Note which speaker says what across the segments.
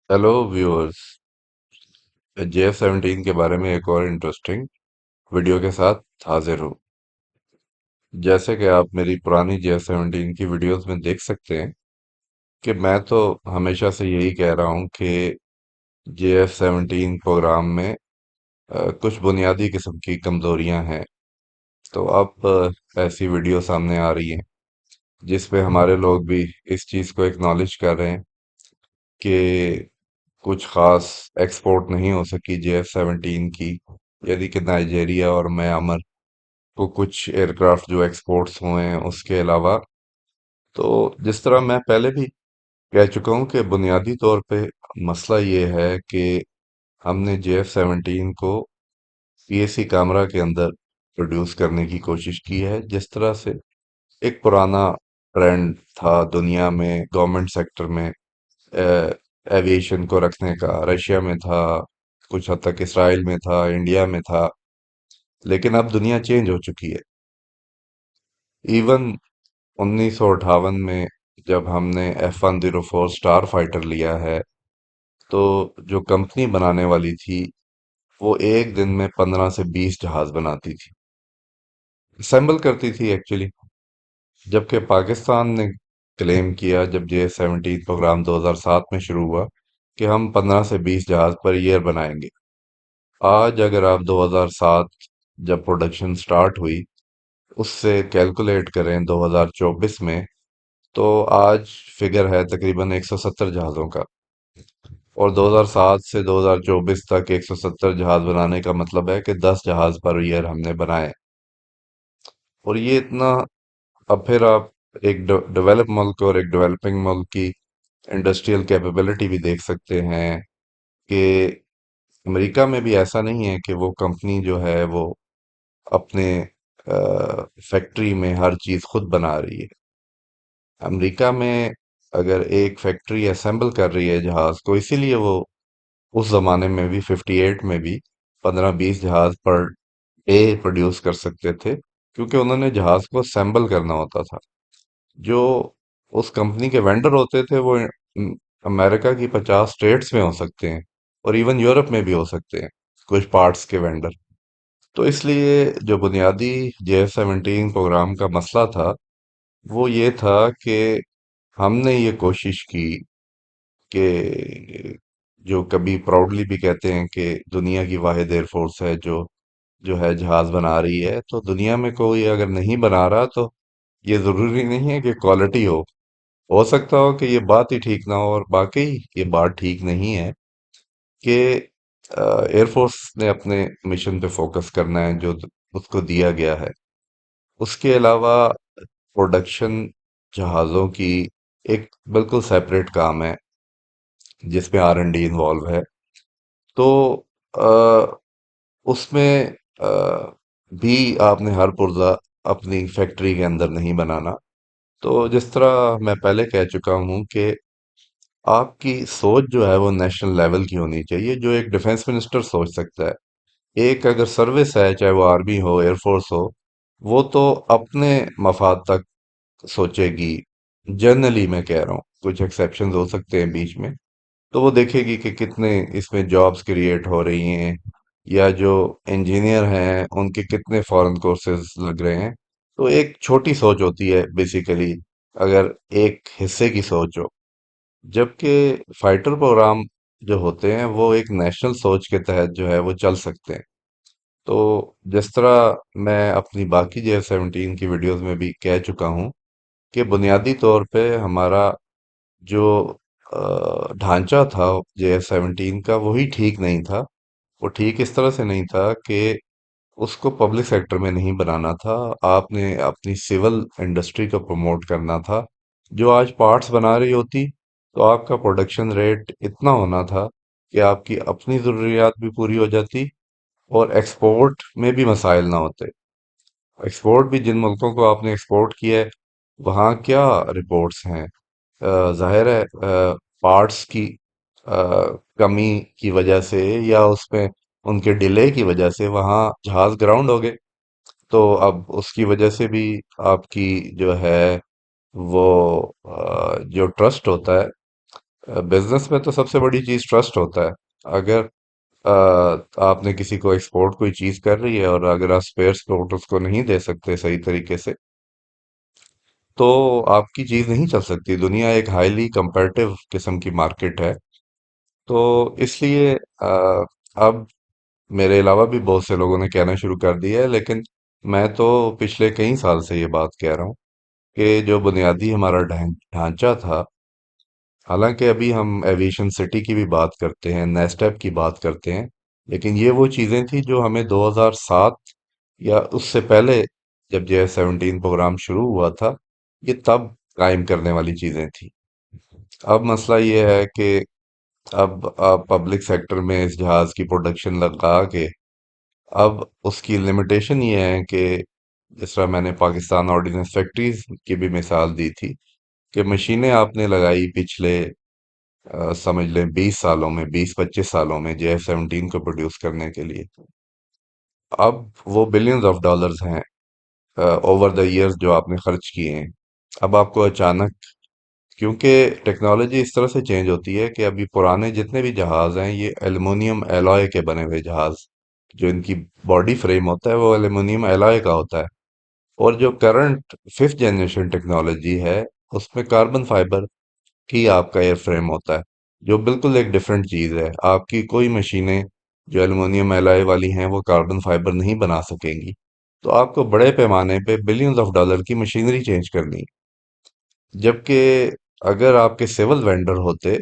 Speaker 1: Hello viewers. JF-17 के बारे में एक और इंटरेस्टिंग वीडियो के साथ हाजिर हूँ। जैसे कि आप मेरी पुरानी JF-17 की वीडियोस में देख सकते हैं कि मैं तो हमेशा से यही कह रहा हूँ कि JF-17 प्रोग्राम में कुछ बुनियादी किस्म की कमजोरियां हैं। तो अब ऐसी वीडियो सामने आ रही हैं जिसपे हमारे लोग भी इस चीज़ को एक्नॉलेज कर रहे हैं कि कुछ खास एक्सपोर्ट नहीं हो सकी JF-17 की, यदि कि नाइजीरिया और म्यांमार को कुछ एयरक्राफ्ट जो एक्सपोर्ट्स हुए हैं उसके अलावा। तो जिस तरह मैं पहले भी कह चुका हूँ कि बुनियादी तौर पे मसला ये है कि हमने JF-17 को PAC कैमरा के अंदर प्रोड्यूस करने की कोशिश की है, जिस तरह से एक पुराना ट्रेंड था दुनिया में गवर्नमेंट सेक्टर में एविएशन को रखने का। रशिया में था, कुछ हद तक इसराइल में था, इंडिया में था, लेकिन अब दुनिया चेंज हो चुकी है। इवन 1958 में जब हमने F-104 स्टार फाइटर लिया है, तो जो कंपनी बनाने वाली थी वो एक दिन में 15 से 20 जहाज बनाती थी, असेंबल करती थी एक्चुअली। जबकि पाकिस्तान ने क्लेम किया जब JF-17 प्रोग्राम 2007 में शुरू हुआ कि हम 15 से 20 जहाज पर ईयर बनाएंगे। आज अगर आप 2007 जब प्रोडक्शन स्टार्ट हुई उससे कैलकुलेट करें 2024 में, तो आज फिगर है तकरीबन 170 जहाज़ों का। और 2007 से 2024 तक 170 जहाज बनाने का मतलब है कि 10 जहाज पर ईयर हमने बनाए। और ये इतना, अब फिर आप एक डेवलप मुल्क और एक डेवलपिंग मुल्क की इंडस्ट्रियल कैपेबिलिटी भी देख सकते हैं कि अमेरिका में भी ऐसा नहीं है कि वो कंपनी जो है वो अपने फैक्ट्री में हर चीज़ खुद बना रही है। अमेरिका में अगर एक फैक्ट्री असेंबल कर रही है जहाज को, इसीलिए वो उस जमाने में भी 58 में भी 15-20 जहाज पर डे प्रोड्यूस कर सकते थे, क्योंकि उन्होंने जहाज को असेंबल करना होता था। जो उस कंपनी के वेंडर होते थे वो अमेरिका की 50 स्टेट्स में हो सकते हैं, और इवन यूरोप में भी हो सकते हैं कुछ पार्ट्स के वेंडर। तो इसलिए जो बुनियादी JF-17 प्रोग्राम का मसला था वो ये था कि हमने ये कोशिश की कि जो कभी प्राउडली भी कहते हैं कि दुनिया की वाहिद एयरफोर्स है जो है जहाज बना रही है, तो दुनिया में कोई अगर नहीं बना रहा तो ये जरूरी नहीं है कि क्वालिटी हो सकता हो कि ये बात ही ठीक ना हो, और वाकई ये बात ठीक नहीं है कि एयरफोर्स ने अपने मिशन पे फोकस करना है जो उसको दिया गया है। उसके अलावा प्रोडक्शन जहाज़ों की एक बिल्कुल सेपरेट काम है जिसमें R&D इन्वॉल्व है। तो अ, उसमें भी आपने हर पुर्जा अपनी फैक्ट्री के अंदर नहीं बनाना। तो जिस तरह मैं पहले कह चुका हूँ कि आपकी सोच जो है वो नेशनल लेवल की होनी चाहिए, जो एक डिफेंस मिनिस्टर सोच सकता है। एक अगर सर्विस है, चाहे वो आर्मी हो, एयरफोर्स हो, वो तो अपने मफाद तक सोचेगी। जनरली मैं कह रहा हूँ, कुछ एक्सेप्शंस हो सकते हैं बीच में। तो वो देखेगी कि कितने इसमें जॉब्स क्रिएट हो रही हैं, या जो इंजीनियर हैं उनके कितने फॉरेन कोर्सेज लग रहे हैं। तो एक छोटी सोच होती है बेसिकली, अगर एक हिस्से की सोच हो। जबकि फाइटर प्रोग्राम जो होते हैं वो एक नेशनल सोच के तहत जो है वो चल सकते हैं। तो जिस तरह मैं अपनी बाकी JF-17 की वीडियोस में भी कह चुका हूँ कि बुनियादी तौर पे हमारा जो ढांचा था JF-17 का वही ठीक नहीं था। वो ठीक इस तरह से नहीं था कि उसको पब्लिक सेक्टर में नहीं बनाना था, आपने अपनी सिविल इंडस्ट्री को प्रमोट करना था। जो आज पार्ट्स बना रही होती, तो आपका प्रोडक्शन रेट इतना होना था कि आपकी अपनी ज़रूरियात भी पूरी हो जाती और एक्सपोर्ट में भी मसाइल ना होते। एक्सपोर्ट भी जिन मुल्कों को आपने एक्सपोर्ट किया है, वहाँ क्या रिपोर्ट्स हैं। जाहिर है पार्ट्स की अ, कमी की वजह से या उसमें उनके डिले की वजह से वहाँ जहाज ग्राउंड हो गए। तो अब उसकी वजह से भी आपकी जो है वो जो ट्रस्ट होता है बिजनेस में तो सबसे बड़ी चीज ट्रस्ट होता है। अगर आपने किसी को एक्सपोर्ट कोई चीज कर रही है और अगर आप स्पेयर सपोर्ट उसको नहीं दे सकते सही तरीके से, तो आपकी चीज नहीं चल सकती। दुनिया एक हाईली कंपेटिटिव किस्म की मार्केट है। तो इसलिए अब मेरे अलावा भी बहुत से लोगों ने कहना शुरू कर दिया है, लेकिन मैं तो पिछले कई साल से ये बात कह रहा हूँ कि जो बुनियादी हमारा ढांचा था, हालांकि अभी हम एविएशन सिटी की भी बात करते हैं, नेस्टेप की बात करते हैं, लेकिन ये वो चीजें थी जो हमें 2007 या उससे पहले, जब JS-17 प्रोग्राम शुरू हुआ था, ये तब कायम करने वाली चीजें थी। अब मसला ये है कि अब पब्लिक सेक्टर में इस जहाज की प्रोडक्शन लगा के, अब उसकी लिमिटेशन ये है कि जिस तरह मैंने पाकिस्तान ऑर्डिनेंस फैक्ट्रीज की भी मिसाल दी थी, कि मशीनें आपने लगाई पिछले समझ लें 20 सालों में, 20-25 सालों में JS-17 को प्रोड्यूस करने के लिए। अब वो बिलियंस ऑफ डॉलर्स हैं ओवर द इयर्स जो आपने खर्च किए हैं। अब आपको अचानक, क्योंकि टेक्नोलॉजी इस तरह से चेंज होती है कि अभी पुराने जितने भी जहाज हैं ये एल्युमिनियम एलॉय के बने हुए जहाज, जो इनकी बॉडी फ्रेम होता है वो एल्युमिनियम एलॉय का होता है। और जो करंट फिफ्थ जनरेशन टेक्नोलॉजी है, उसमें कार्बन फाइबर की आपका एयर फ्रेम होता है, जो बिल्कुल एक डिफरेंट चीज है। आपकी कोई मशीनें जो एल्युमिनियम एलॉय वाली हैं वो कार्बन फाइबर नहीं बना सकेंगी। तो आपको बड़े पैमाने पे बिलियंस ऑफ डॉलर की मशीनरी चेंज करनी है। जबकि अगर आपके सिविल वेंडर होते,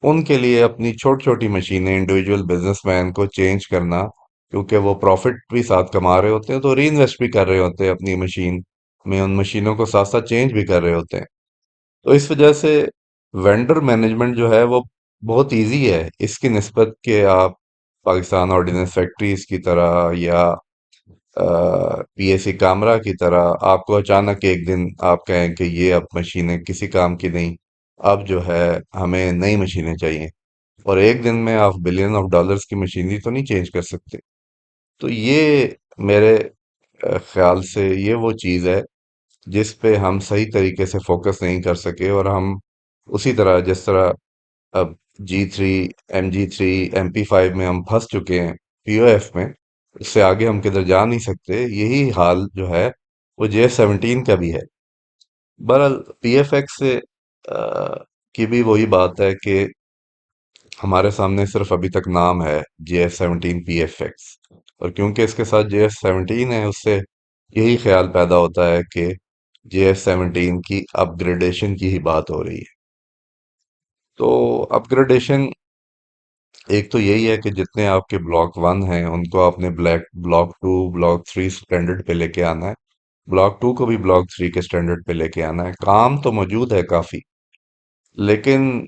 Speaker 1: उनके लिए अपनी छोटी छोटी मशीनें इंडिविजुअल बिजनेसमैन को चेंज करना, क्योंकि वो प्रॉफिट भी साथ कमा रहे होते हैं तो री इन्वेस्ट भी कर रहे होते हैं अपनी मशीन में, उन मशीनों को साथ साथ चेंज भी कर रहे होते हैं। तो इस वजह से वेंडर मैनेजमेंट जो है वो बहुत इजी है इसकी निस्बत के आप पाकिस्तान ऑर्डिनेंस फैक्ट्रीज की तरह या PSC कामरा की तरह आपको अचानक एक दिन आप कहें कि ये अब मशीनें किसी काम की नहीं, अब जो है हमें नई मशीनें चाहिए, और एक दिन में आप बिलियन ऑफ डॉलर्स की मशीनरी तो नहीं चेंज कर सकते। तो ये मेरे ख्याल से ये वो चीज़ है जिस पे हम सही तरीके से फोकस नहीं कर सके, और हम उसी तरह जिस तरह अब G3, MG3, MP5 में हम फंस चुके हैं, POF में, उससे आगे हम किधर जा नहीं सकते। यही हाल जो है वो JS-17 का भी है। बहरहाल PFX से की भी वही बात है कि हमारे सामने सिर्फ अभी तक नाम है JS-17 PFX, और क्योंकि इसके साथ JS-17 है, उससे यही ख्याल पैदा होता है कि JS-17 की अपग्रेडेशन की ही बात हो रही है। तो अपग्रेडेशन एक तो यही है कि जितने आपके ब्लॉक 1 हैं उनको आपने ब्लॉक 2 ब्लॉक 3 स्टैंडर्ड पे लेके आना है, ब्लॉक 2 को भी ब्लॉक 3 के स्टैंडर्ड पे लेके आना है। काम तो मौजूद है काफी, लेकिन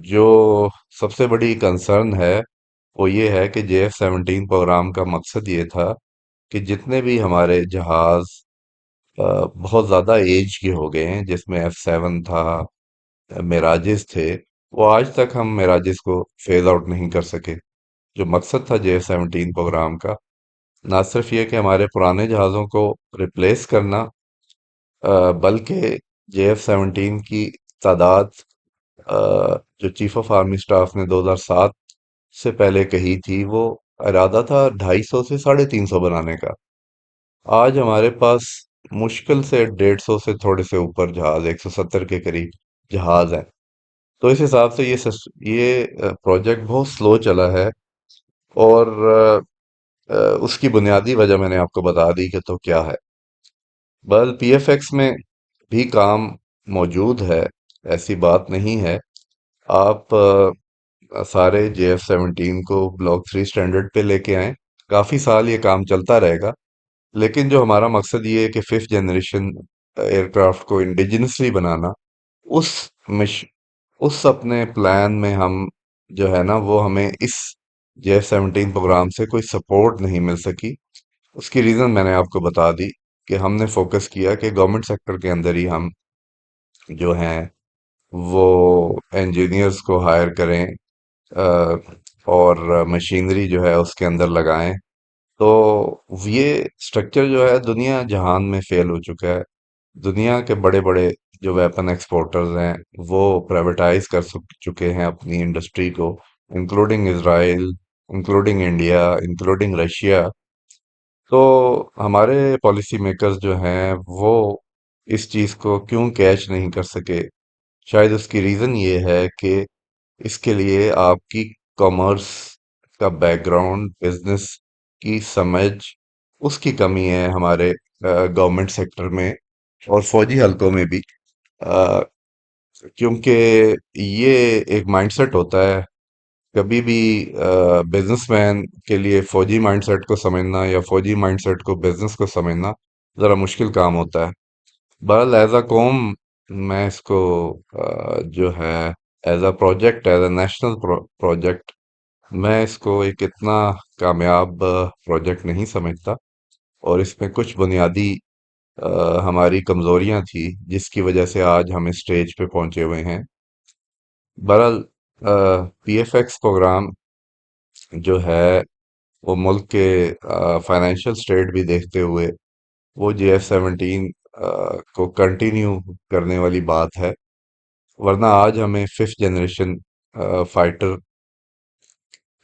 Speaker 1: जो सबसे बड़ी कंसर्न है वो ये है कि JS-17 प्रोग्राम का मकसद ये था कि जितने भी हमारे जहाज बहुत ज्यादा एज के हो गए हैं, जिसमें F7 था, मिराजेस थे, वो आज तक हम मिराजेस को फेज आउट नहीं कर सके। जो मकसद था JS-17 प्रोग्राम का, ना सिर्फ ये कि हमारे पुराने जहाज़ों को रिप्लेस करना, बल्कि JF-17 की तादाद, जो चीफ ऑफ आर्मी स्टाफ ने 2007 से पहले कही थी, वो इरादा था 250 से 350 बनाने का। आज हमारे पास मुश्किल से 150 से थोड़े से ऊपर जहाज, 170 के करीब जहाज हैं। तो इस हिसाब से ये प्रोजेक्ट बहुत स्लो चला है। और उसकी बुनियादी वजह मैंने आपको बता दी कि तो क्या है। बल PFX में भी काम मौजूद है, ऐसी बात नहीं है। आप सारे JF-17 को ब्लॉक 3 स्टैंडर्ड पे लेके आए, काफी साल ये काम चलता रहेगा। लेकिन जो हमारा मकसद ये है कि फिफ्थ जनरेशन एयरक्राफ्ट को इंडिजिनसली बनाना, उस मिश उस अपने प्लान में हम जो है ना वो हमें इस JF-17 प्रोग्राम से कोई सपोर्ट नहीं मिल सकी। उसकी रीजन मैंने आपको बता दी कि हमने फोकस किया कि गवर्नमेंट सेक्टर के अंदर ही हम जो हैं वो इंजीनियर्स को हायर करें, और मशीनरी जो है उसके अंदर लगाएं। तो ये स्ट्रक्चर जो है दुनिया जहान में फेल हो चुका है। दुनिया के बड़े बड़े جو ویپن ایکسپورٹرز ہیں وہ پرائیویٹائز کر چکے ہیں اپنی انڈسٹری کو، انکلوڈنگ اسرائیل، انکلوڈنگ انڈیا، انکلوڈنگ رشیا۔ تو ہمارے پالیسی میکرز جو ہیں وہ اس چیز کو کیوں کیچ نہیں کر سکے؟ شاید اس کی ریزن یہ ہے کہ اس کے لیے آپ کی کامرس کا بیک گراؤنڈ، بزنس کی سمجھ، اس کی کمی ہے ہمارے گورنمنٹ سیکٹر میں اور فوجی حلقوں میں بھی۔ آ، کیونکہ یہ ایک مائنڈ سیٹ ہوتا ہے، کبھی بھی بزنس مین کے لیے فوجی مائنڈ سیٹ کو سمجھنا یا فوجی مائنڈ سیٹ کو بزنس کو سمجھنا ذرا مشکل کام ہوتا ہے۔ بہرحال ایز اے قوم میں اس کو جو ہے as a project, as a national project, میں اس کو ایک اتنا کامیاب پروجیکٹ نہیں سمجھتا، اور اس میں کچھ بنیادی ہماری کمزوریاں تھی جس کی وجہ سے آج ہم اس اسٹیج پہ پہنچے ہوئے ہیں۔ بہرحال پی ایف ایکس پروگرام جو ہے وہ ملک کے فائنینشیل اسٹیٹ بھی دیکھتے ہوئے وہ جی ایف 17 کو کنٹینیو کرنے والی بات ہے، ورنہ آج ہمیں ففتھ جنریشن فائٹر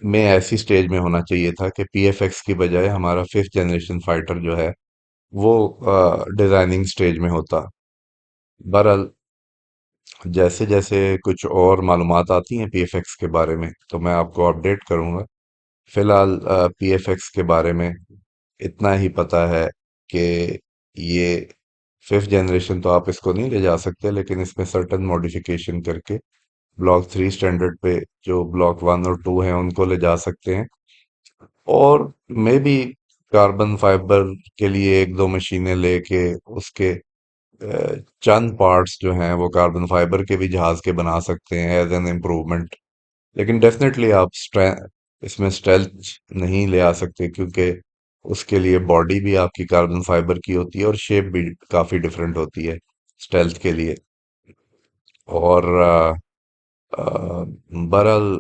Speaker 1: میں ایسی سٹیج میں ہونا چاہیے تھا کہ پی ایف ایکس کی بجائے ہمارا ففتھ جنریشن فائٹر جو ہے وہ ڈیزائننگ سٹیج میں ہوتا۔ بہرحال جیسے جیسے کچھ اور معلومات آتی ہیں پی ایف ایکس کے بارے میں تو میں آپ کو اپڈیٹ کروں گا۔ فی الحال پی ایف ایکس کے بارے میں اتنا ہی پتا ہے کہ یہ ففتھ جنریشن تو آپ اس کو نہیں لے جا سکتے، لیکن اس میں سرٹن ماڈیفیکیشن کر کے بلاک 3 اسٹینڈرڈ پہ جو بلاک 1 اور 2 ہیں ان کو لے جا سکتے ہیں، اور میں بھی کاربن فائبر کے لیے ایک دو مشینیں لے کے اس کے چند پارٹس جو ہیں وہ کاربن فائبر کے بھی جہاز کے بنا سکتے ہیں ایز این امپروومنٹ۔ لیکن ڈیفینیٹلی آپ اس میں اسٹیلتھ نہیں لے آ سکتے، کیونکہ اس کے لیے باڈی بھی آپ کی کاربن فائبر کی ہوتی ہے اور شیپ بھی کافی ڈفرینٹ ہوتی ہے اسٹیلتھ کے لیے۔ اور بہرحال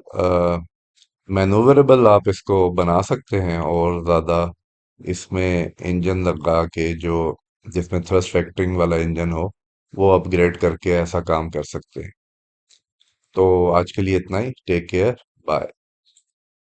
Speaker 1: مینووربل آپ اس کو بنا سکتے ہیں، اور زیادہ اس میں انجن لگا کے جو جس میں تھرسٹ فیکٹرنگ والا انجن ہو وہ اپ گریڈ کر کے ایسا کام کر سکتے ہیں۔ تو آج کے لیے اتنا ہی، ٹیک کیئر، بائے۔